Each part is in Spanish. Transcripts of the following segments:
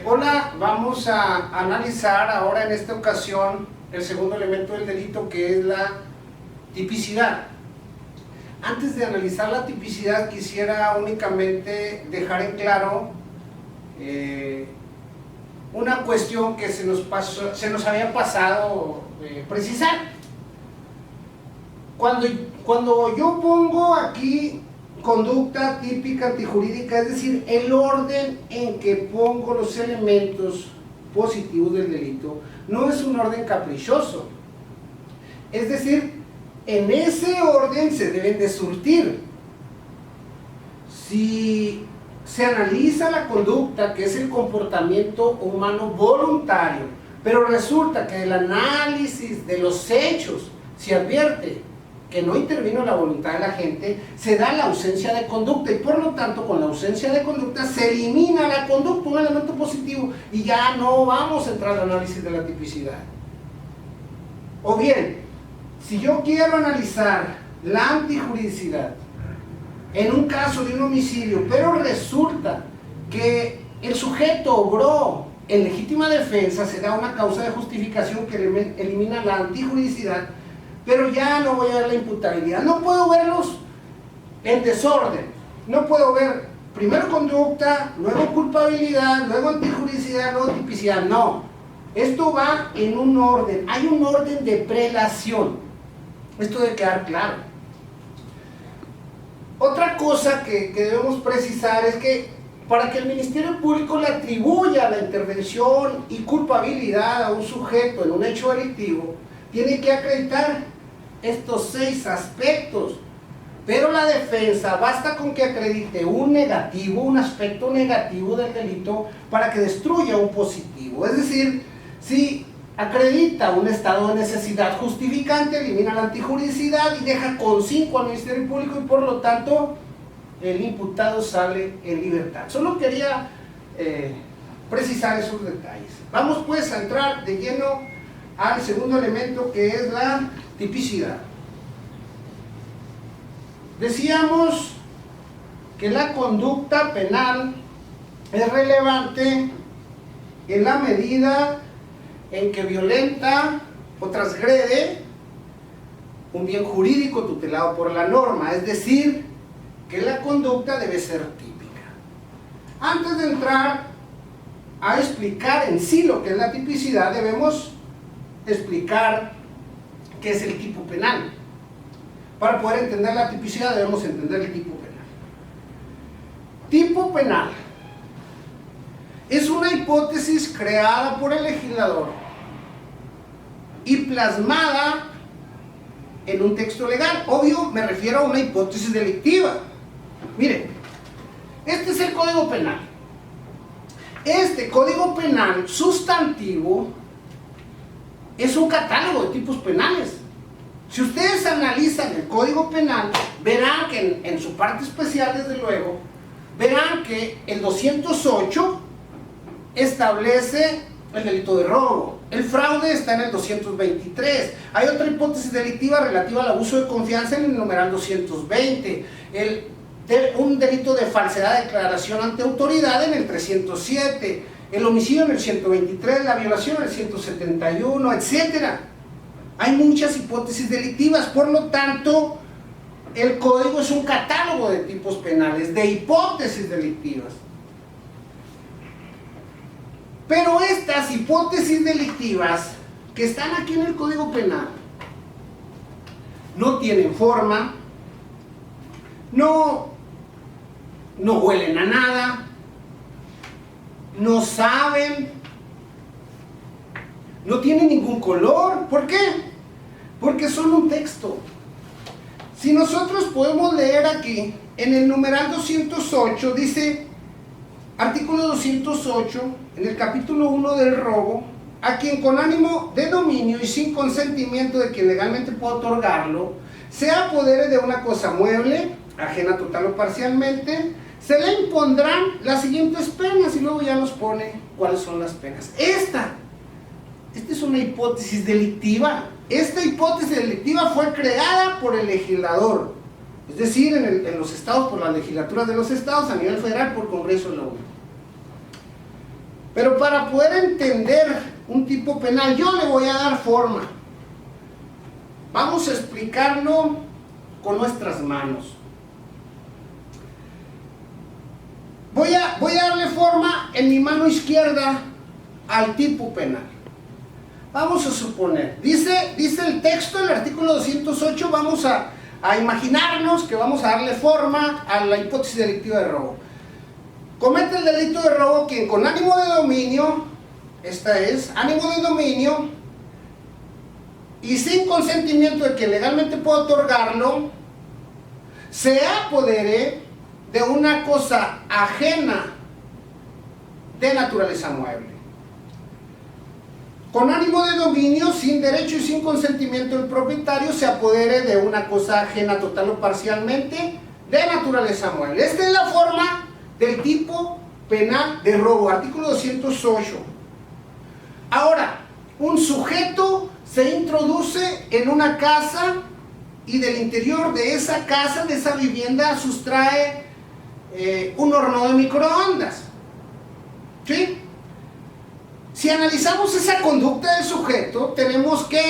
Hola, vamos a analizar ahora en esta ocasión el segundo elemento del delito, que es la tipicidad. Antes de analizar la tipicidad, quisiera únicamente dejar en claro una cuestión que se nos había pasado precisar. Cuando yo pongo aquí conducta típica antijurídica, es decir, el orden en que pongo los elementos positivos del delito, no es un orden caprichoso. Es decir, en ese orden se deben de surtir. Si se analiza la conducta, que es el comportamiento humano voluntario, pero resulta que del análisis de los hechos se advierte que no intervino la voluntad de la gente, se da la ausencia de conducta, y por lo tanto con la ausencia de conducta se elimina la conducta, un elemento positivo, y ya no vamos a entrar al análisis de la tipicidad. O bien, si yo quiero analizar la antijuridicidad en un caso de un homicidio, pero resulta que el sujeto obró en legítima defensa, se da una causa de justificación que elimina la antijuridicidad, pero ya no voy a ver la imputabilidad. No puedo verlos en desorden. No puedo ver primero conducta, luego culpabilidad, luego antijuridicidad, luego tipicidad. No. Esto va en un orden. Hay un orden de prelación. Esto debe quedar claro. Otra cosa que debemos precisar es que para que el Ministerio Público le atribuya la intervención y culpabilidad a un sujeto en un hecho delictivo, tiene que acreditar estos 6 aspectos, pero la defensa basta con que acredite un negativo, un aspecto negativo del delito para que destruya un positivo. Es decir, si acredita un estado de necesidad justificante, elimina la antijuridicidad y deja con 5 al Ministerio Público, y por lo tanto el imputado sale en libertad. Solo quería precisar esos detalles. Vamos pues a entrar de lleno al segundo elemento, que es la tipicidad. Decíamos que la conducta penal es relevante en la medida en que violenta o transgrede un bien jurídico tutelado por la norma, es decir, que la conducta debe ser típica. Antes de entrar a explicar en sí lo que es la tipicidad, debemos explicar qué es el tipo penal. Para poder entender la tipicidad debemos entender el tipo penal. Tipo penal es una hipótesis creada por el legislador y plasmada en un texto legal. Obvio, me refiero a una hipótesis delictiva. Miren, este es el Código Penal. Este Código Penal sustantivo es un catálogo de tipos penales. Si ustedes analizan el Código Penal, verán que en su parte especial, desde luego, verán que el 208 establece el delito de robo. El fraude está en el 223. Hay otra hipótesis delictiva relativa al abuso de confianza en el numeral 220. Un delito de falsedad de declaración ante autoridad en el 307. El homicidio en el 123, la violación en el 171, etc. Hay muchas hipótesis delictivas, por lo tanto, el código es un catálogo de tipos penales, de hipótesis delictivas. Pero estas hipótesis delictivas que están aquí en el Código Penal no tienen forma, no huelen a nada, no saben, no tienen ningún color. ¿Por qué? Porque son un texto. Si nosotros podemos leer aquí, en el numeral 208, dice, artículo 208, en el capítulo 1 del robo, a quien con ánimo de dominio y sin consentimiento de quien legalmente pueda otorgarlo, se apodere de una cosa mueble, ajena total o parcialmente, se le impondrán las siguientes penas, y luego ya nos pone cuáles son las penas. Esta es una hipótesis delictiva. Esta hipótesis delictiva fue creada por el legislador, es decir, en los estados, por las legislaturas de los estados, a nivel federal, por Congreso de la Unión. Pero para poder entender un tipo penal, yo le voy a dar forma. Vamos a explicarlo con nuestras manos. Voy a darle forma en mi mano izquierda al tipo penal. Vamos a suponer, dice el texto, el artículo 208, vamos a imaginarnos que vamos a darle forma a la hipótesis delictiva de robo. Comete el delito de robo quien con ánimo de dominio, esta es, ánimo de dominio, y sin consentimiento de quien legalmente pueda otorgarlo, se apodere de una cosa ajena de naturaleza mueble. Con ánimo de dominio, sin derecho y sin consentimiento del propietario, se apodere de una cosa ajena total o parcialmente de naturaleza mueble. Esta es la forma del tipo penal de robo, artículo 208. Ahora, un sujeto se introduce en una casa y del interior de esa casa, de esa vivienda, sustrae un horno de microondas. ¿Sí? Si analizamos esa conducta del sujeto, tenemos que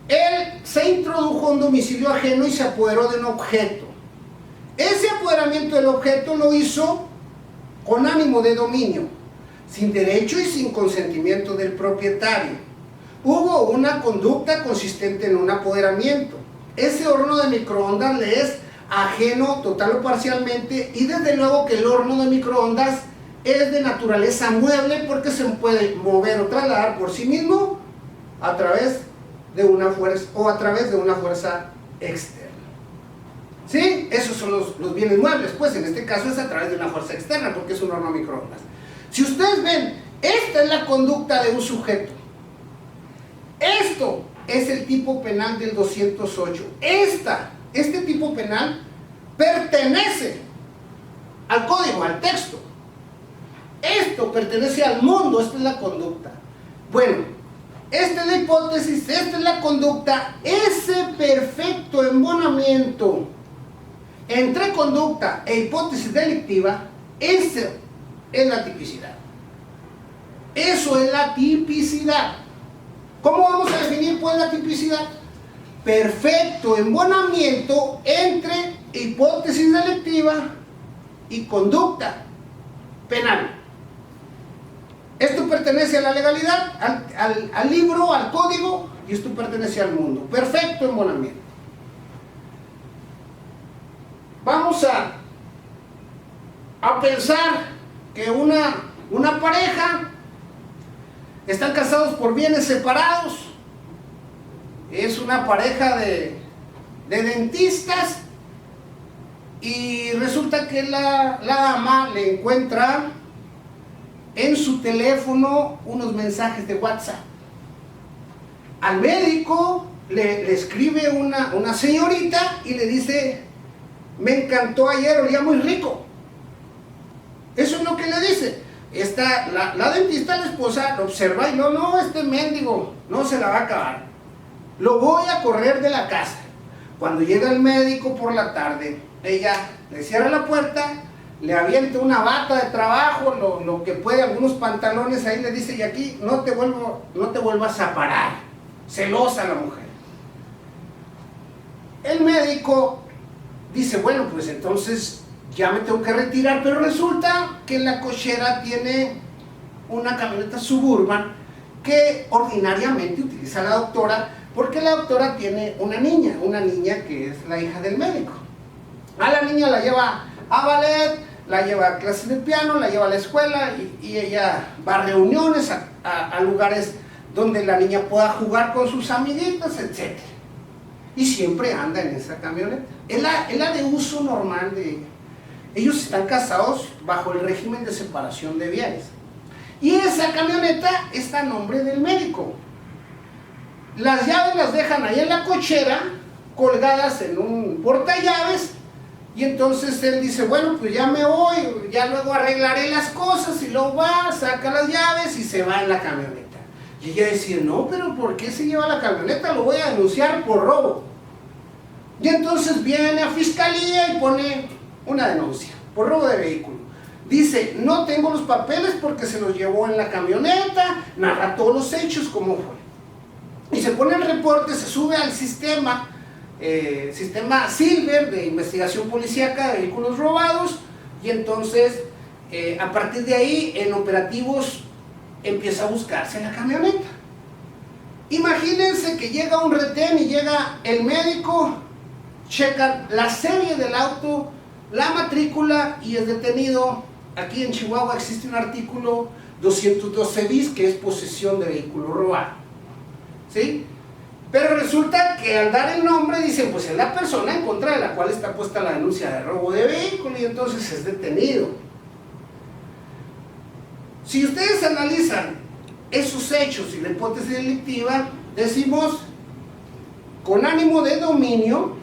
él se introdujo a un domicilio ajeno y se apoderó de un objeto. Ese apoderamiento del objeto lo hizo con ánimo de dominio, sin derecho y sin consentimiento del propietario. Hubo una conducta consistente en un apoderamiento. Ese horno de microondas le es ajeno total o parcialmente, y desde luego que el horno de microondas es de naturaleza mueble porque se puede mover o trasladar por sí mismo a través de una fuerza o a través de una fuerza externa. ¿Sí? Esos son los bienes muebles, pues en este caso es a través de una fuerza externa porque es un horno a microondas. Si ustedes ven, esta es la conducta de un sujeto. Esto es el tipo penal del 208. Este tipo penal pertenece al código, al texto. Esto pertenece al mundo, esta es la conducta. Bueno, esta es la hipótesis, esta es la conducta. Ese perfecto embonamiento entre conducta e hipótesis delictiva, esa es la tipicidad. Eso es la tipicidad. ¿Cómo vamos a definir pues la tipicidad? Perfecto embonamiento entre hipótesis delictiva y conducta penal. Esto pertenece a la legalidad, al libro, al código, y esto pertenece al mundo. Perfecto embonamiento. Vamos a pensar que una pareja están casados por bienes separados. Es una pareja de dentistas y resulta que la dama le encuentra en su teléfono unos mensajes de WhatsApp. Al médico le escribe una señorita y le dice: me encantó ayer, olía muy rico. Eso es lo que le dice. La dentista, la esposa, lo observa y no, este mendigo no se la va a acabar. Lo voy a correr de la casa. Cuando llega el médico por la tarde, ella le cierra la puerta, le avienta una bata de trabajo, lo que puede, algunos pantalones, ahí le dice: y aquí no te vuelvas a parar. Celosa la mujer. El médico dice: bueno, pues entonces ya me tengo que retirar, pero resulta que la cochera tiene una camioneta Suburban que ordinariamente utiliza la doctora, porque la doctora tiene una niña que es la hija del médico. A la niña la lleva a ballet, la lleva a clases de piano, la lleva a la escuela y ella va a reuniones, a lugares donde la niña pueda jugar con sus amiguitas, etc. Y siempre anda en esa camioneta. Es la de uso normal de ella. Ellos están casados bajo el régimen de separación de bienes. Y esa camioneta está a nombre del médico. Las llaves las dejan ahí en la cochera, colgadas en un portallaves, y entonces él dice: bueno, pues ya me voy, ya luego arreglaré las cosas, y luego va, saca las llaves y se va en la camioneta. Y ella decía: no, pero ¿por qué se lleva la camioneta? Lo voy a denunciar por robo. Y entonces viene a fiscalía y pone una denuncia por robo de vehículo. Dice, no tengo los papeles porque se los llevó en la camioneta, narra todos los hechos, cómo fue. Y se pone el reporte, se sube al sistema Silver de investigación policíaca de vehículos robados, y entonces a partir de ahí en operativos empieza a buscarse la camioneta. Imagínense que llega un retén y llega el médico, checan la serie del auto, la matrícula y es detenido. Aquí en Chihuahua existe un artículo 212 bis que es posesión de vehículo robado, ¿sí? Pero resulta que al dar el nombre dicen, pues es la persona en contra de la cual está puesta la denuncia de robo de vehículo, y entonces es detenido. Si ustedes analizan esos hechos y la hipótesis delictiva, decimos, con ánimo de dominio,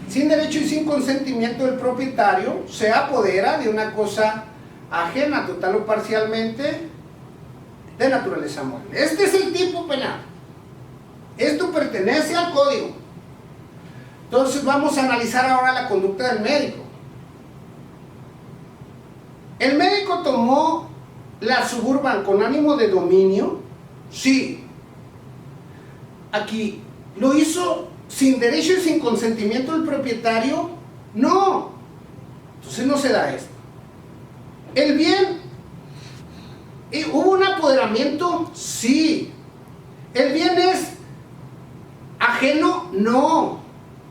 sin derecho y sin consentimiento del propietario, se apodera de una cosa ajena total o parcialmente de naturaleza moral. Este es el tipo penal. Esto pertenece al código. Entonces vamos a analizar ahora la conducta del médico. ¿El médico tomó la Suburban con ánimo de dominio? Sí. Aquí, ¿lo hizo sin derecho y sin consentimiento del propietario? No. Entonces no se da esto. El bien, ¿hubo un apoderamiento? Sí. ¿El bien es ajeno? No.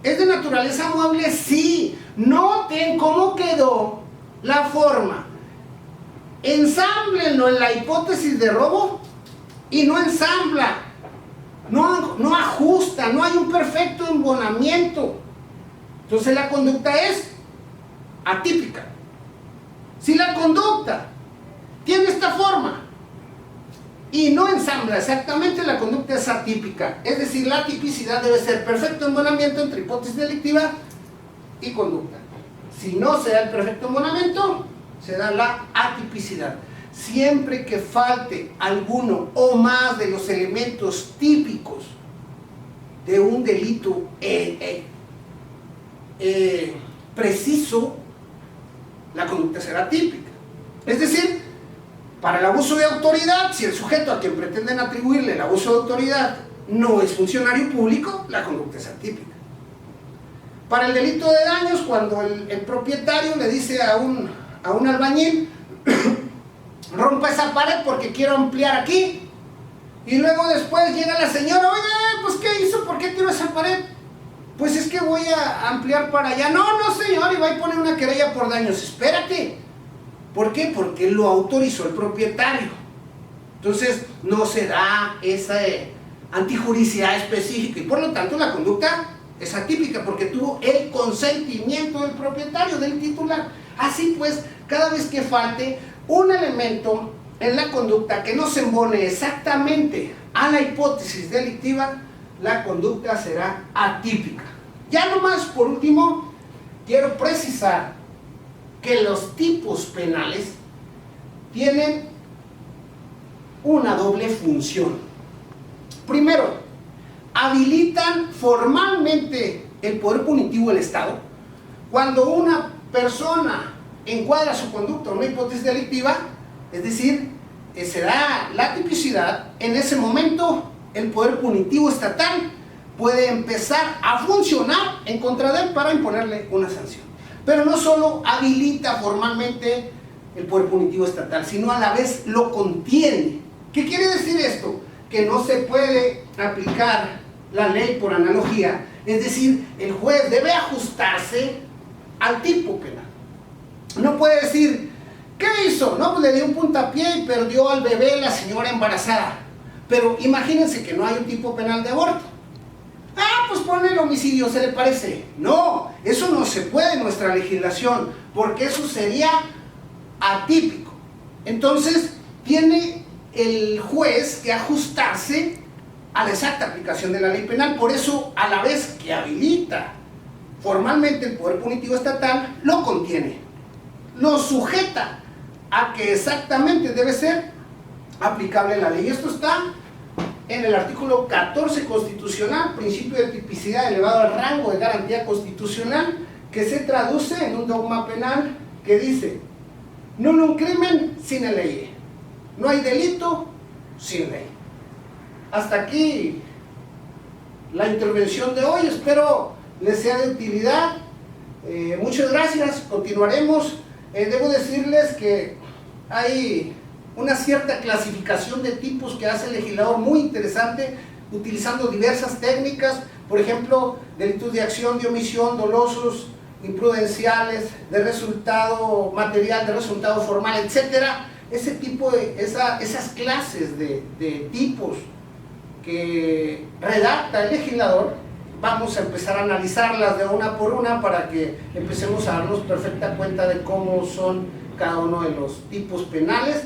¿Es de naturaleza mueble? Sí. Noten cómo quedó la forma. Ensámblenlo en la hipótesis de robo y no ensambla. No ajusta, no hay un perfecto embonamiento. Entonces la conducta es atípica. Si la conducta tiene esta forma y no ensambla exactamente, la conducta es atípica. Es decir, la tipicidad debe ser perfecto embonamiento entre hipótesis delictiva y conducta. Si no se da el perfecto embonamiento, se da la atipicidad. Siempre que falte alguno o más de los elementos típicos de un delito preciso, la conducta será típica. Es decir, para el abuso de autoridad, si el sujeto a quien pretenden atribuirle el abuso de autoridad no es funcionario público, la conducta es atípica. Para el delito de daños, cuando el propietario le dice a un albañil, rompa esa pared porque quiero ampliar aquí, y luego después llega la señora, oye, pues ¿qué hizo? ¿Por qué tiró esa pared? Pues es que voy a ampliar para allá. No, señor, y va a poner una querella por daños. Espérate. ¿Por qué? Porque lo autorizó el propietario. Entonces no se da esa antijuricidad específica, y por lo tanto la conducta es atípica porque tuvo el consentimiento del propietario, del titular. Así pues, cada vez que falte un elemento en la conducta que no se embone exactamente a la hipótesis delictiva, la conducta será atípica. Ya nomás por último, quiero precisar que los tipos penales tienen una doble función. Primero, habilitan formalmente el poder punitivo del Estado. Cuando una persona encuadra su conducta en una hipótesis delictiva, es decir, se da la tipicidad, en ese momento el poder punitivo estatal puede empezar a funcionar en contra de él para imponerle una sanción. Pero no solo habilita formalmente el poder punitivo estatal, sino a la vez lo contiene. ¿Qué quiere decir esto? Que no se puede aplicar la ley por analogía, es decir, el juez debe ajustarse al tipo penal. No puede decir, ¿qué hizo? No, pues le dio un puntapié y perdió al bebé la señora embarazada. Pero imagínense que no hay un tipo penal de aborto. Ah, pues pone el homicidio, ¿se le parece? No, eso no se puede en nuestra legislación, porque eso sería atípico. Entonces, tiene el juez que ajustarse a la exacta aplicación de la ley penal. Por eso, a la vez que habilita formalmente el poder punitivo estatal, lo contiene, lo sujeta a que exactamente debe ser aplicable la ley. Esto está en el artículo 14 constitucional, principio de tipicidad elevado al rango de garantía constitucional, que se traduce en un dogma penal que dice: No un crimen sin ley. No hay delito sin ley. Hasta aquí la intervención de hoy. Espero les sea de utilidad. Muchas gracias. Continuaremos. Debo decirles que hay una cierta clasificación de tipos que hace el legislador muy interesante, utilizando diversas técnicas, por ejemplo, delitos de acción, de omisión, dolosos, imprudenciales, de resultado material, de resultado formal, etcétera. Ese tipo de, esas clases de tipos que redacta el legislador, vamos a empezar a analizarlas de una por una para que empecemos a darnos perfecta cuenta de cómo son cada uno de los tipos penales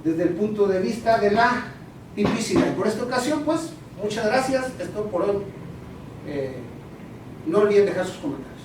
desde el punto de vista de la tipicidad. Por esta ocasión, pues, muchas gracias. Esto por hoy. No olviden dejar sus comentarios.